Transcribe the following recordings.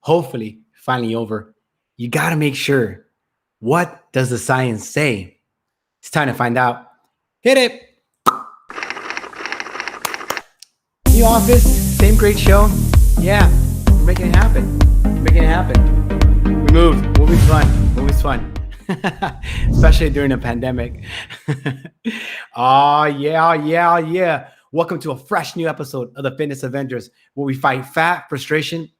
hopefully finally over, you got to make sure, what does the science say? It's time to find out. Hit it. New office, same great show. Yeah, we're making it happen. We're making it happen. We moved. Moving's fun. Moving's fun. Especially during a pandemic. Oh, yeah, yeah, yeah. Welcome to a fresh new episode of the Fitness Avengers, where we fight fat, frustration,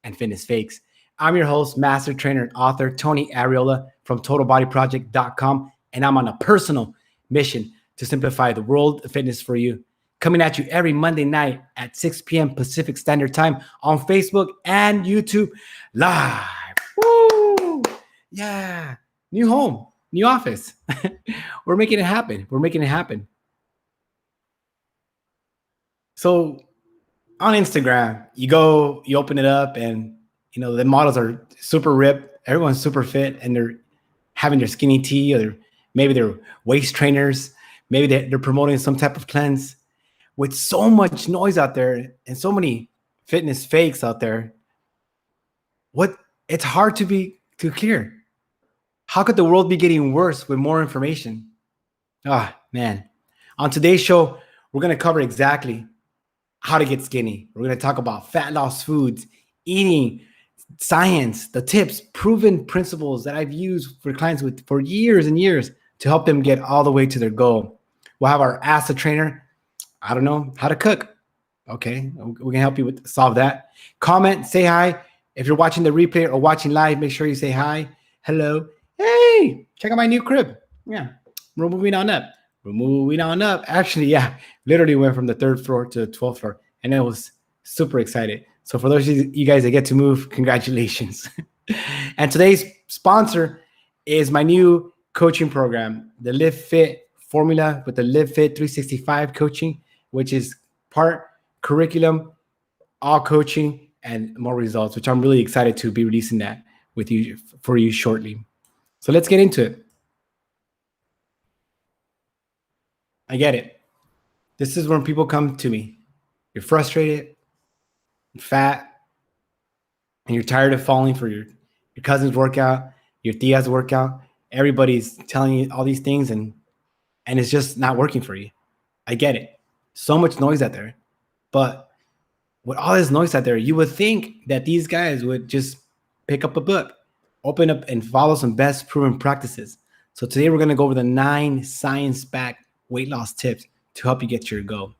and fitness fakes. I'm your host, master trainer, and author, Tony Arreola from TotalBodyProject.com, and I'm on a personal mission to simplify the world of fitness for you. Coming at you every Monday night at 6 p.m. Pacific Standard Time on Facebook and YouTube live. Woo! Yeah. New home, new office. We're making it happen. We're making it happen. So on Instagram, you open it up, and the models are super ripped. Everyone's super fit, and they're having their skinny tea, or maybe they're waist trainers. Maybe they're promoting some type of cleanse. With so much noise out there and so many fitness fakes out there, it's hard to be too clear. How could the world be getting worse with more information? Ah, man. On today's show, we're going to cover exactly how to get skinny. We're going to talk about fat loss foods, eating, science, the tips, proven principles that I've used for clients for years and years to help them get all the way to their goal. We'll have our Ask the Trainer. I don't know how to cook. Okay, we can help you solve that. Comment, say hi. If you're watching the replay or watching live, make sure you say hi. Hello. Hey, check out my new crib. Yeah, we're moving on up. We're moving on up. Actually, yeah, literally went from the 3rd floor to the 12th floor, and I was super excited. So for those of you guys that get to move, congratulations. And today's sponsor is my new coaching program, the Live Fit formula with the Live Fit 365 coaching, which is part curriculum, all coaching, and more results, which I'm really excited to be releasing that for you shortly. So let's get into it. I get it. This is when people come to me. You're frustrated, you're fat, and you're tired of falling for your cousin's workout, your tia's workout. Everybody's telling you all these things, and it's just not working for you. I get it. So much noise out there. But with all this noise out there, you would think that these guys would just pick up a book, open up, and follow some best proven practices. So today we're going to go over the 9 science-backed weight loss tips to help you get to your goal.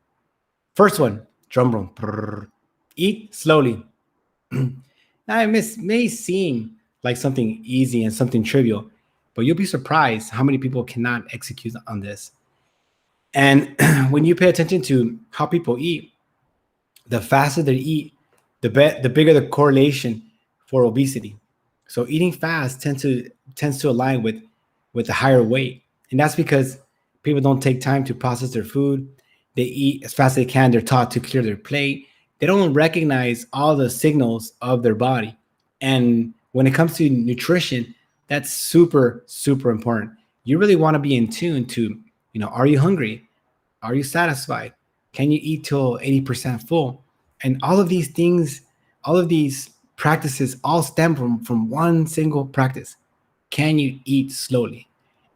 First one, drum roll. Eat slowly. Now, it may seem like something easy and something trivial, but you'll be surprised how many people cannot execute on this. And when you pay attention to how people eat, the faster they eat, the bigger the correlation for obesity. So eating fast tends to align with a higher weight. And that's because people don't take time to process their food. They eat as fast as they can. They're taught to clear their plate. They don't recognize all the signals of their body. And when it comes to nutrition, that's super, super important. You really want to be in tune to, are you hungry? Are you satisfied? Can you eat till 80% full? And all of these things, all of these practices all stem from one single practice. Can you eat slowly?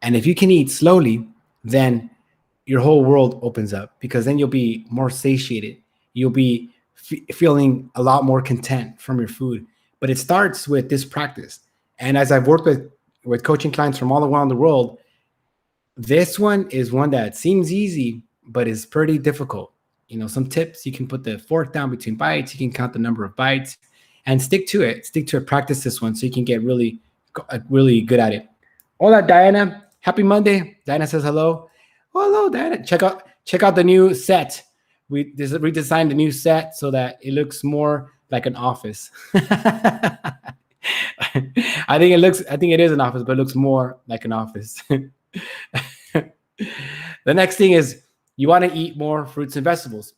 And if you can eat slowly, then your whole world opens up, because then you'll be more satiated. You'll be feeling a lot more content from your food. But it starts with this practice. And as I've worked with coaching clients from all around the world, this one is one that seems easy, but is pretty difficult. Some tips: you can put the fork down between bites. You can count the number of bites and stick to it. Practice this one so you can get really, really good at it. Hola, Diana. Happy Monday. Diana says hello. Oh, hello, Diana. Check out the new set. We redesigned the new set so that it looks more like an office. I think it is an office, but it looks more like an office. The next thing is, you want to eat more fruits and vegetables.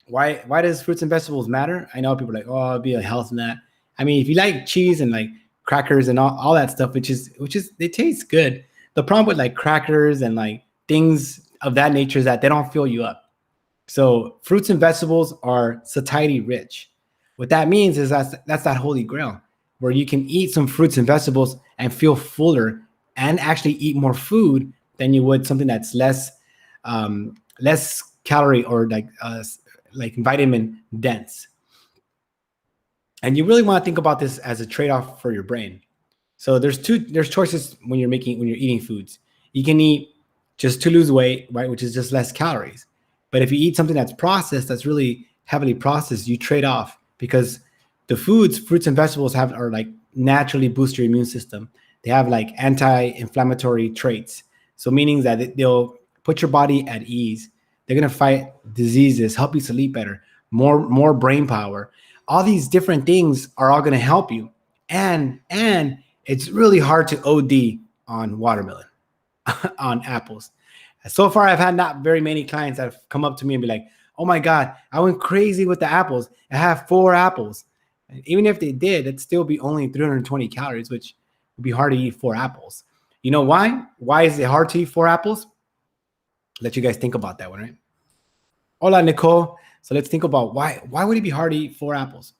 Why does fruits and vegetables matter? I know people are like, oh, it'll be a health and that. I mean, if you like cheese and like crackers and all that stuff, which is they taste good. The problem with like crackers and like things of that nature is that they don't fill you up. So fruits and vegetables are satiety rich. What that means is that's that holy grail where you can eat some fruits and vegetables and feel fuller and actually eat more food than you would something that's less calorie or like vitamin dense. And you really want to think about this as a trade-off for your brain. So there's choices when you're eating foods. You can eat just to lose weight, right, which is just less calories. But if you eat something that's processed, that's really heavily processed, you trade off because the fruits and vegetables are like naturally boost your immune system. They have like anti-inflammatory traits. So meaning that they'll put your body at ease. They're gonna fight diseases, help you sleep better, more brain power. All these different things are all gonna help you. And it's really hard to OD on watermelon, on apples. So far, I've had not very many clients that have come up to me and be like, "Oh my God, I went crazy with the apples. I have 4 apples." And even if they did, it'd still be only 320 calories, which would be hard to eat 4 apples. You know why? Why is it hard to eat 4 apples? Let you guys think about that one, right? Hola, Nicole. So let's think about why. Why would it be hard to eat 4 apples?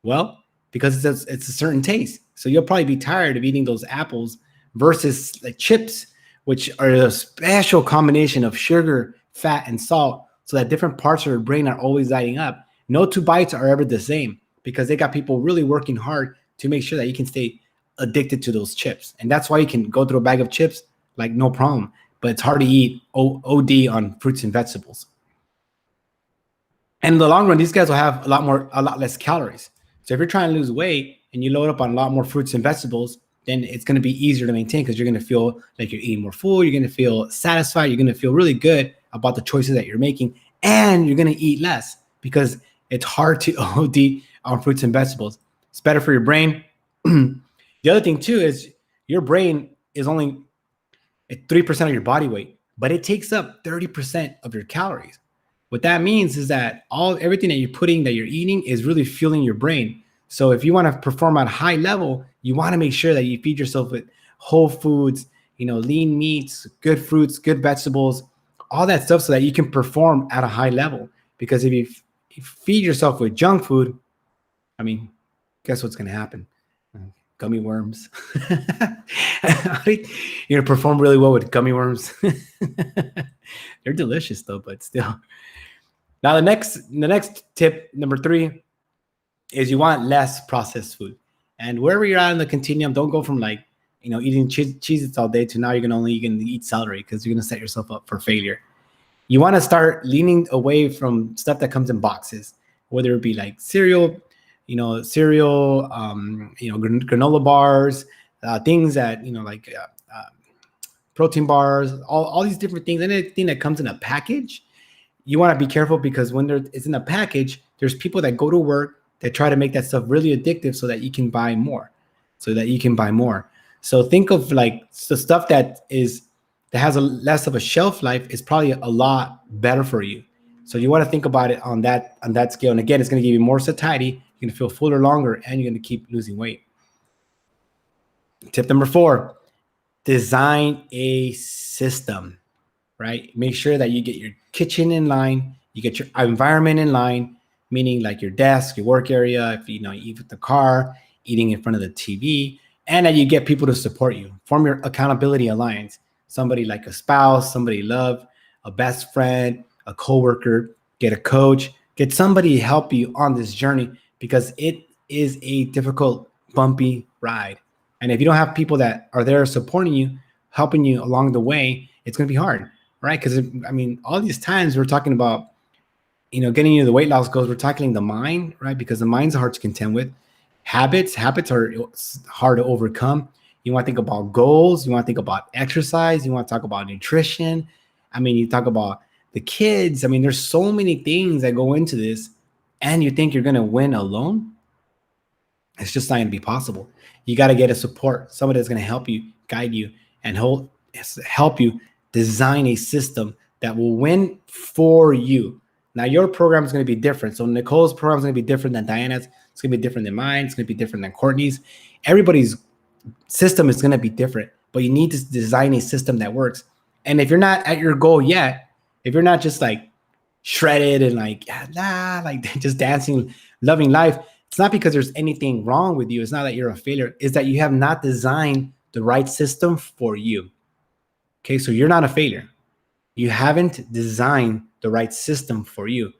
Well, because it's a certain taste. So you'll probably be tired of eating those apples versus like chips, which are a special combination of sugar, fat, and salt, so that different parts of your brain are always lighting up. No 2 bites are ever the same because they got people really working hard to make sure that you can stay addicted to those chips. And that's why you can go through a bag of chips like no problem, but it's hard to eat OD on fruits and vegetables. And in the long run, these guys will have a lot less calories. So if you're trying to lose weight and you load up on a lot more fruits and vegetables, then it's going to be easier to maintain because you're going to feel like you're eating more food. You're going to feel satisfied. You're going to feel really good about the choices that you're making, and you're going to eat less because it's hard to OD on fruits and vegetables. It's better for your brain. The other thing too is your brain is only at 3% of your body weight, but it takes up 30% of your calories. What that means is that everything that you're eating is really fueling your brain. So if you want to perform at a high level, you want to make sure that you feed yourself with whole foods, lean meats, good fruits, good vegetables, all that stuff so that you can perform at a high level. Because if you feed yourself with junk food, I mean, guess what's going to happen? Gummy worms. You're going to perform really well with gummy worms. They're delicious though, but still. Now the next tip, number 3, is you want less processed food. And wherever you're at in the continuum, don't go from eating Cheez-Its all day to now you're going to eat celery because you're going to set yourself up for failure. You want to start leaning away from stuff that comes in boxes, whether it be like cereal, granola bars, things that, protein bars, all these different things, anything that comes in a package. You want to be careful because when it's in a package, there's people that go to work that try to make that stuff really addictive so that you can buy more. So think of like the stuff that has a less of a shelf life is probably a lot better for you. So you want to think about it on that scale. And again, it's going to give you more satiety. You're going to feel fuller longer, and you're going to keep losing weight. Tip number 4, design a system. Right? Make sure that you get your kitchen in line, you get your environment in line, meaning like your desk, your work area, if you eat with the car, eating in front of the TV, and that you get people to support you. Form your accountability alliance. Somebody like a spouse, somebody you love, a best friend, a coworker, get a coach, get somebody to help you on this journey because it is a difficult, bumpy ride. And if you don't have people that are there supporting you, helping you along the way, it's going to be hard. Right? Because all these times we're talking about, getting into the weight loss goals, we're tackling the mind, right? Because the mind's hard to contend with. Habits are hard to overcome. You want to think about goals. You want to think about exercise. You want to talk about nutrition. You talk about the kids. There's so many things that go into this, and you think you're going to win alone. It's just not going to be possible. You got to get a support, somebody that's going to help you, guide you, and help you design a system that will win for you. Now, your program is going to be different. So Nicole's program is going to be different than Diana's. It's going to be different than mine. It's going to be different than Courtney's. Everybody's system is going to be different, but you need to design a system that works. And if you're not at your goal yet, if you're not just like shredded and just dancing loving life, it's not because there's anything wrong with you. It's not that you're a failure. It's that you have not designed the right system for you. Okay, so you're not a failure. You haven't designed the right system for you.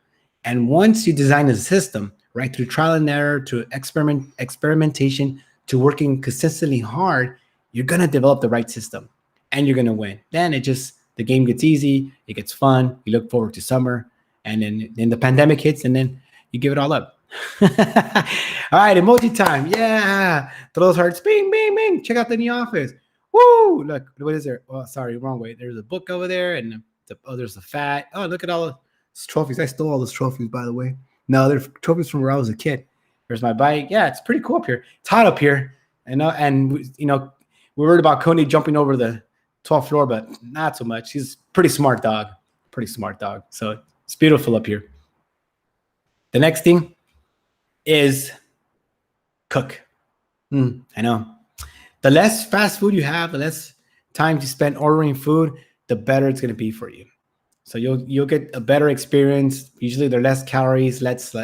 And once you design a system, right, through trial and error, to experimentation, to working consistently hard, you're gonna develop the right system, and you're gonna win. Then the game gets easy, it gets fun. You look forward to summer, and then the pandemic hits, and then you give it all up. All right, emoji time. Yeah, throw those hearts. Bing, bing, bing. Check out the new office. Woo! Look, what is there? Oh, sorry, wrong way. There's a book over there, and there's a fat. Oh, look at all the trophies. I stole all those trophies, by the way. No, they're trophies from where I was a kid. There's my bike. Yeah, it's pretty cool up here. It's hot up here, and we're worried about Coney jumping over the 12th floor, but not so much. He's a pretty smart dog. So it's beautiful up here. The next thing is cook. I know. The less fast food you have, the less time you spend ordering food, the better it's going to be for you. So you'll get a better experience. Usually there are less calories, less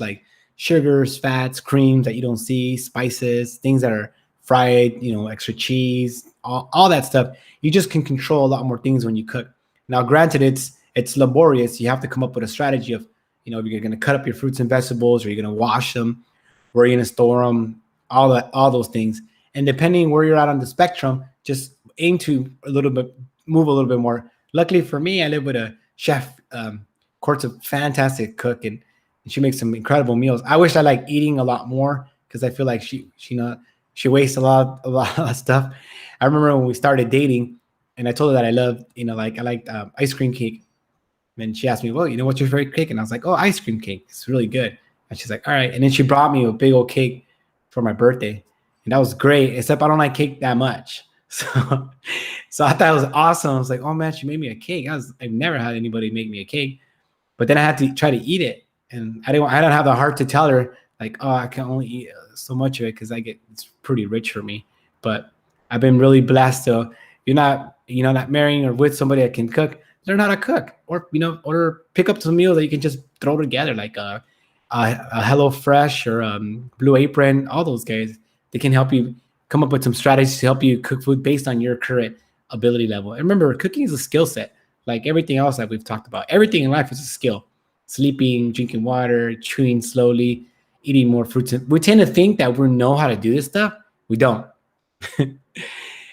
like sugars, fats, creams that you don't see, spices, things that are fried, extra cheese, all that stuff. You just can control a lot more things when you cook. Now, granted, it's laborious. You have to come up with a strategy of, if you're going to cut up your fruits and vegetables, or you're going to wash them, where you're going to store them, all those things. And depending where you're at on the spectrum, just aim to move a little bit more. Luckily for me, I live with a chef. Court's a fantastic cook, and she makes some incredible meals. I wish I liked eating a lot more, because I feel like she wastes a lot of stuff. I remember when we started dating, and I told her that I loved, I liked ice cream cake. And she asked me, well, what's your favorite cake? And I was like, oh, ice cream cake. It's really good. And she's like, all right. And then she brought me a big old cake for my birthday. And that was great, except I don't like cake that much. So I thought it was awesome. I was like, oh man, she made me a cake. I've never had anybody make me a cake. But then I had to try to eat it. And I don't have the heart to tell her, like, oh, I can only eat so much of it, because it's pretty rich for me. But I've been really blessed. So if you're not marrying or with somebody that can cook, learn how to cook, or pick up some meals that you can just throw together, like a Hello Fresh or Blue Apron. All those guys, they can help you come up with some strategies to help you cook food based on your current ability level. And remember, cooking is a skill set, like everything else that we've talked about. Everything in life is a skill. Sleeping, drinking water, chewing slowly, eating more fruits. We tend to think that we know how to do this stuff. We don't.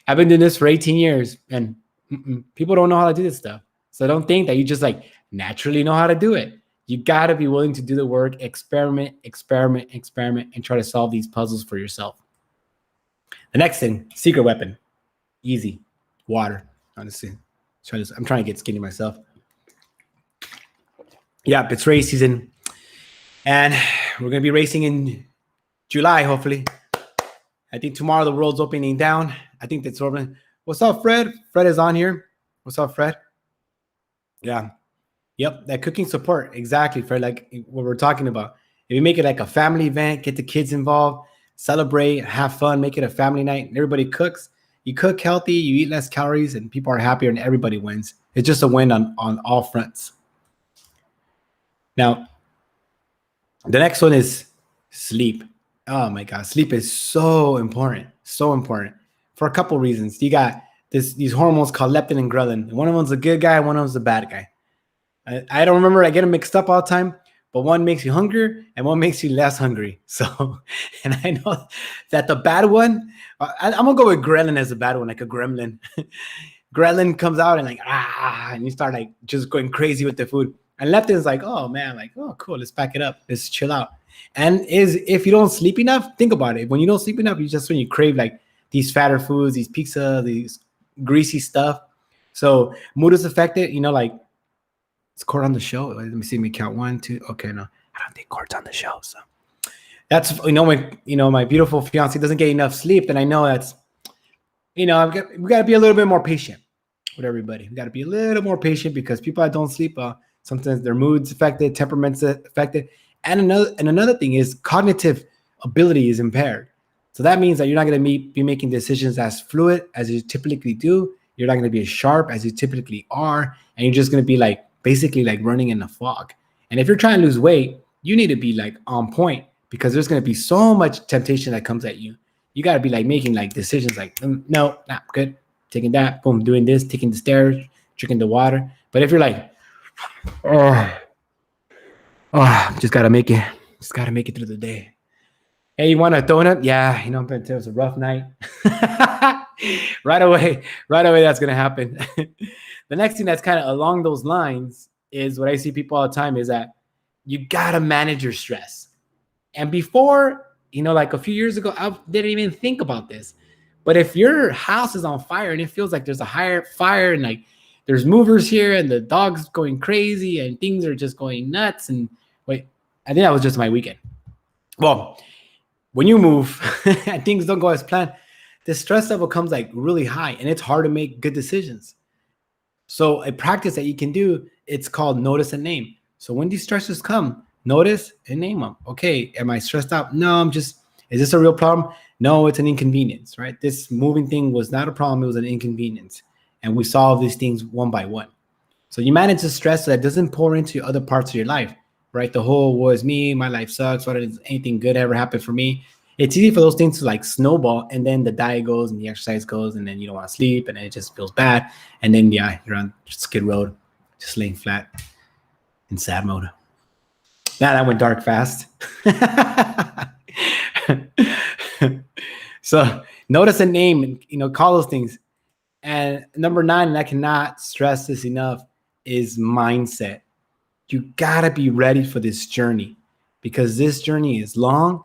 I've been doing this for 18 years, and people don't know how to do this stuff. So don't think that you just naturally know how to do it. You got to be willing to do the work, experiment, and try to solve these puzzles for yourself. The next thing, secret weapon. Easy. Water. Honestly. I'm trying to get skinny myself. Yeah, it's race season. And we're going to be racing in July, hopefully. I think tomorrow the world's opening down. I think that's open. What's up, Fred? Fred is on here. What's up, Fred? Yeah. Yep, that cooking support. Exactly, Fred, like what we're talking about. If you make it like a family event, get the kids involved, celebrate, have fun, make it a family night, and everybody cooks. You cook healthy, you eat less calories, and people are happier, and everybody wins. It's just a win on all fronts. Now, the next one is sleep. Oh my God, sleep is so important for a couple reasons. You got these hormones called leptin and ghrelin. One of them's a good guy, one of them's a bad guy. I don't remember. I get them mixed up all the time, but one makes you hungrier and one makes you less hungry. So, and I know that the bad one, I'm gonna go with ghrelin as a bad one, like a gremlin. Ghrelin comes out and and you start just going crazy with the food. And leptin's like, oh man, oh cool, let's pack it up, let's chill out. And if you don't sleep enough, think about it. When you don't sleep enough, when you crave these fatter foods, these pizza, these greasy stuff. So mood is affected. It's Court on the show. Let me count 1, 2. Okay, no, I don't think Court's on the show. So that's when my beautiful fiance doesn't get enough sleep, then I know that's we got to be a little bit more patient with everybody. We got to be a little more patient, because people that don't sleep, sometimes their mood's affected, temperament's affected, and another thing is cognitive ability is impaired. So that means that you're not going to be making decisions as fluid as you typically do. You're not going to be as sharp as you typically are, and you're just going to be basically running in the fog. And if you're trying to lose weight, you need to be like on point because there's going to be so much temptation that comes at you. You got to be like making like decisions like, no, not good. Taking that, boom, doing this, taking the stairs, drinking the water. But if you're like, just got to make it. Just got to make it through the day. Hey, you want a donut? Yeah, but it was a rough night. Right away, that's going to happen. The next thing that's kind of along those lines is what I see people all the time is that you got to manage your stress. And before, like a few years ago, I didn't even think about this. But if your house is on fire and it feels like there's a higher fire and like there's movers here and the dog's going crazy and things are just going nuts. And wait, I think that was just my weekend. Well, when you move and things don't go as planned, the stress level comes like really high and it's hard to make good decisions. So a practice that you can do, it's called notice and name. So when these stressors come, notice and name them. Okay, am I stressed out? No, is this a real problem? No, it's an inconvenience, right? This moving thing was not a problem, it was an inconvenience. And we solve these things one by one. So you manage the stress so that doesn't pour into other parts of your life, right? The whole woe is me, my life sucks, why does anything good ever happen for me? It's easy for those things to like snowball, and then the diet goes and the exercise goes, and then you don't want to sleep, and then it just feels bad. And then, you're on skid road, just laying flat in sad mode. Now that went dark fast. So notice a name and, call those things. And number 9, and I cannot stress this enough, is mindset. You gotta be ready for this journey because this journey is long,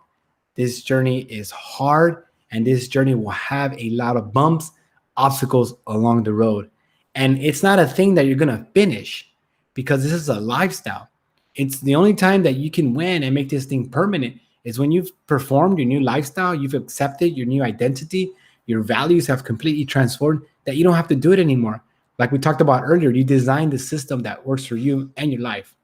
this journey is hard, and this journey will have a lot of bumps, obstacles along the road. And it's not a thing that you're gonna finish because this is a lifestyle. It's the only time that you can win and make this thing permanent is when you've performed your new lifestyle, you've accepted your new identity, your values have completely transformed, that you don't have to do it anymore. Like we talked about earlier, you design the system that works for you and your life.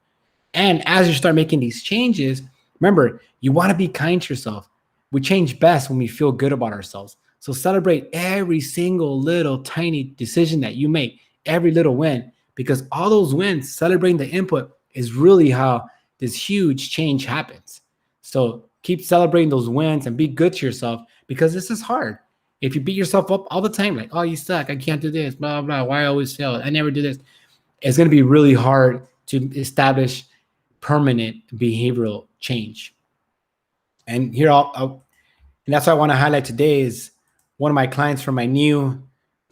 And as you start making these changes, remember, you want to be kind to yourself. We change best when we feel good about ourselves. So celebrate every single little tiny decision that you make, every little win, because all those wins, celebrating the input, is really how this huge change happens. So keep celebrating those wins and be good to yourself because this is hard. If you beat yourself up all the time, like, oh, you suck, I can't do this, blah, blah, why I always fail, I never do this, it's going to be really hard to establish permanent behavioral change. And here, and that's what I want to highlight today is one of my clients from my new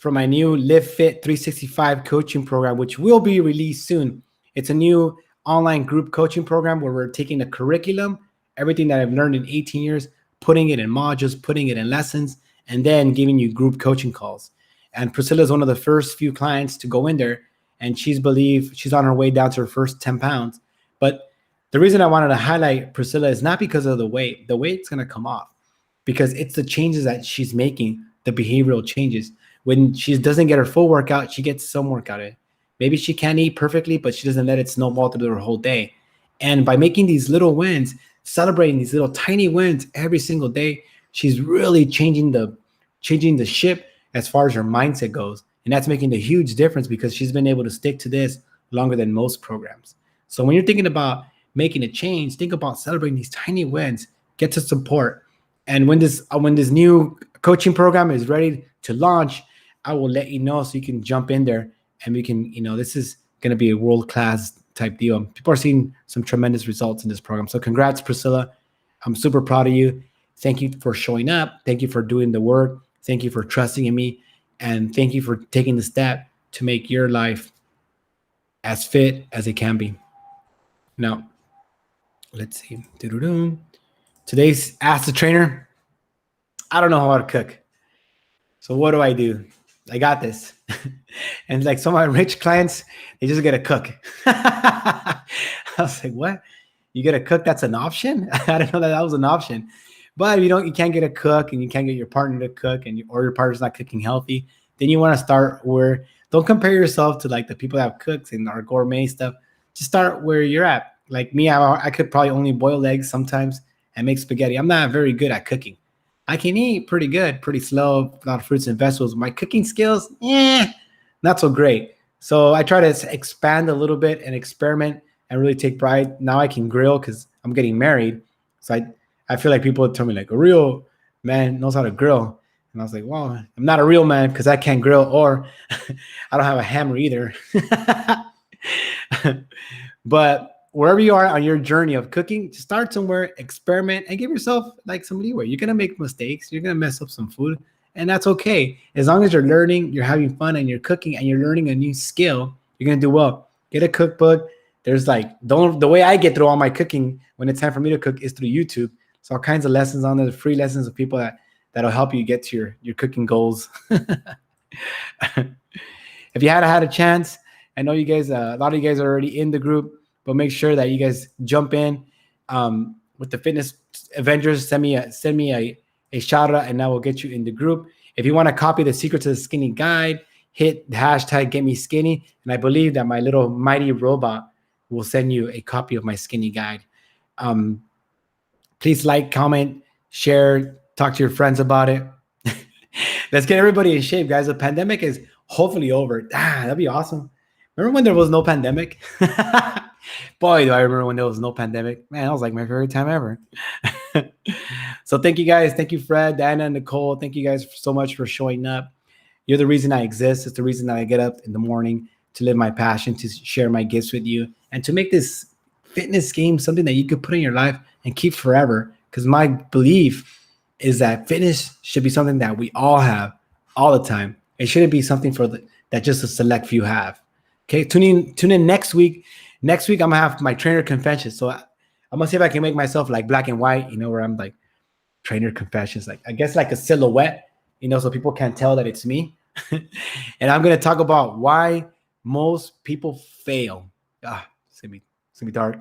Live Fit 365 coaching program, which will be released soon. It's a new online group coaching program where we're taking the curriculum, everything that I've learned in 18 years, putting it in modules, putting it in lessons, and then giving you group coaching calls. And Priscilla is one of the first few clients to go in there, and she's on her way down to her first 10 pounds. But the reason I wanted to highlight Priscilla is not because of the weight. The weight's going to come off because it's the changes that she's making, the behavioral changes. When she doesn't get her full workout, she gets some workout in. Maybe she can't eat perfectly, but she doesn't let it snowball through her whole day. And by making these little wins, celebrating these little tiny wins every single day, she's really changing the ship as far as her mindset goes. And that's making a huge difference because she's been able to stick to this longer than most programs. So when you're thinking about making a change, think about celebrating these tiny wins, get to support. And when this new coaching program is ready to launch, I will let you know so you can jump in there and we can, this is going to be a world-class type deal. People are seeing some tremendous results in this program. So congrats, Priscilla. I'm super proud of you. Thank you for showing up. Thank you for doing the work. Thank you for trusting in me. And thank you for taking the step to make your life as fit as it can be. Now, let's see. Today's Ask the Trainer. I don't know how to cook. So what do? I got this. And like some of my rich clients, they just get a cook. I was like, what? You get a cook? That's an option? I didn't know that was an option. But you can't get a cook and you can't get your partner to cook or your partner's not cooking healthy. Then you want to start don't compare yourself to like the people that have cooks and our gourmet stuff. Just start where you're at. Like me, I could probably only boil eggs sometimes and make spaghetti. I'm not very good at cooking. I can eat pretty good, pretty slow, a lot of fruits and vegetables. My cooking skills, not so great. So I try to expand a little bit and experiment and really take pride. Now I can grill because I'm getting married. So I feel like people would tell me like a real man knows how to grill. And I was like, well, I'm not a real man because I can't grill, or I don't have a hammer either. But wherever you are on your journey of cooking, start somewhere, experiment, and give yourself like some leeway. You're going to make mistakes. You're going to mess up some food, and that's okay. As long as you're learning, you're having fun, and you're cooking, and you're learning a new skill, you're going to do well. Get a cookbook. There's like, the way I get through all my cooking when it's time for me to cook is through YouTube. So all kinds of lessons on there, free lessons of people that'll help you get to your cooking goals. If you had a chance, I know you guys, a lot of you guys are already in the group, but make sure that you guys jump in with the Fitness Avengers. Send me a shout out, and I will get you in the group. If you want to copy the Secret to the Skinny guide, hit the hashtag Get Me Skinny, and I believe that my little mighty robot will send you a copy of my skinny guide. Please like, comment, share, talk to your friends about it. Let's get everybody in shape, guys. The pandemic is hopefully over. That'd be awesome. Remember when there was no pandemic? Boy, do I remember when there was no pandemic. Man, that was like my favorite time ever. So thank you guys. Thank you, Fred, Diana, and Nicole. Thank you guys so much for showing up. You're the reason I exist. It's the reason that I get up in the morning to live my passion, to share my gifts with you, and to make this fitness game something that you could put in your life and keep forever. Because my belief is that fitness should be something that we all have all the time. It shouldn't be something that just a select few have. Okay, tune in next week. Next week, I'm going to have my trainer confessions. So I'm going to see if I can make myself like black and white, where I'm like trainer confessions, like I guess like a silhouette, so people can't tell that it's me. And I'm going to talk about why most people fail. It's going to be dark.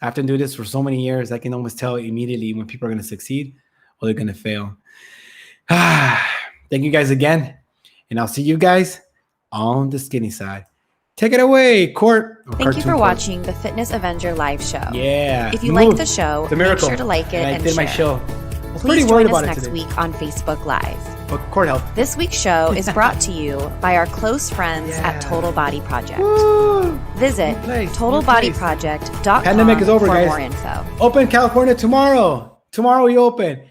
After doing this for so many years, I can almost tell immediately when people are going to succeed or they're going to fail. Thank you guys again. And I'll see you guys on the skinny side. Take it away, Court. Thank you for watching the Fitness Avenger live show. Yeah. If you like the show, make sure to like it and share. My show. Please join us next week on Facebook Live. But Court help. This week's show is brought to you by our close friends at Total Body Project. Woo! Visit totalbodyproject.com Pandemic is over, for guys. more info. Open California tomorrow. Tomorrow we open.